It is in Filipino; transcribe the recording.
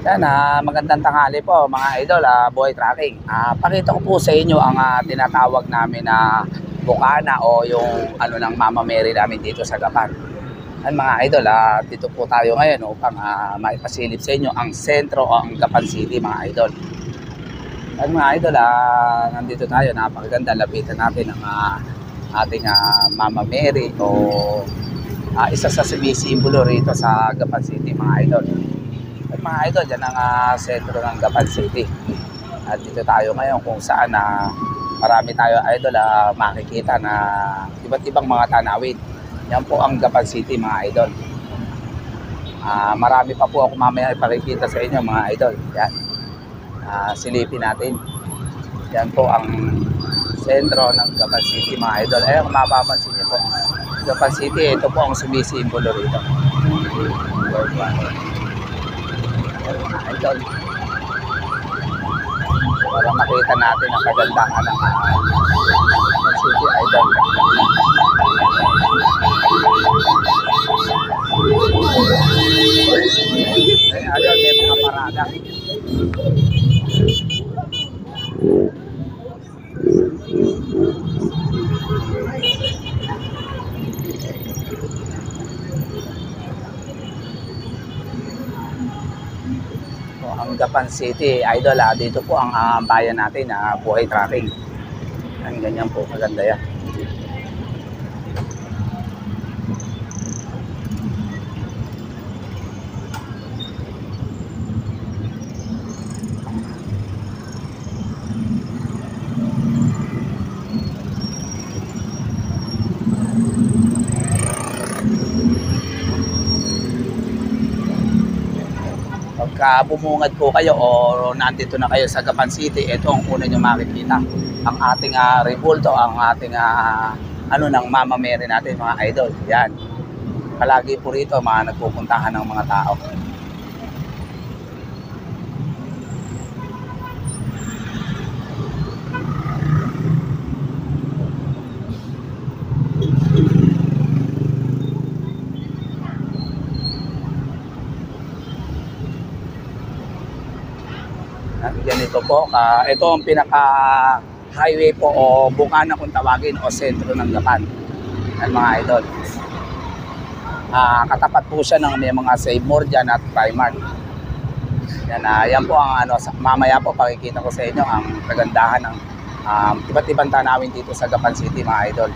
Yan, magandang tanghali po mga idol, Boy Tracking. Pakita ko po sa inyo ang tinatawag namin na bukana o yung ano ng Mama Mary namin dito sa Gapan. Yan mga idol, dito po tayo ngayon upang maipasilip sa inyo ang sentro o ang Gapan City mga idol. Yan mga idol, nandito tayo, napakaganda, lapitan natin ang ating Mama Mary o isa sa sumisimbolo rito sa Gapan City mga idol. At mga idol, dyan ang sentro ng Gapan City. At dito tayo ngayon kung saan marami tayo idol makikita na iba't ibang mga tanawin. Yan po ang Gapan City mga idol. Marami pa po ako mamaya ipakikita sa inyo mga idol. Yan. Silipin natin. Yan po ang sentro ng Gapan City mga idol. Kung mapapansin niyo po, Gapan City, ito po ang sumisimbolo rito. Mga idol, para makita natin ang kagandahan ng City idol. Ayun, may mga parada. Ang Gapan City idol, dito po ang bayan natin na Buhay Tracking. Ang ganyan po, maganda yan. Pagka bumungad po kayo o nandito na kayo sa Gapan City, ito ang una nyo makikita. Ang ating rebulto, ang ating ng Mama Mary natin mga idol. Yan. Palagi po rito mga nagpupuntahan ng mga tao. Ganito po, ito ang pinaka highway po o bukana kung tawagin o sentro ng Gapan. Yan mga idol. Katapat po siya ng may mga Save More dyan at Primark. Yan, yan po ang mamaya po pakikita ko sa inyo ang kagandahan ng iba't ibang tanawin dito sa Gapan City mga idol.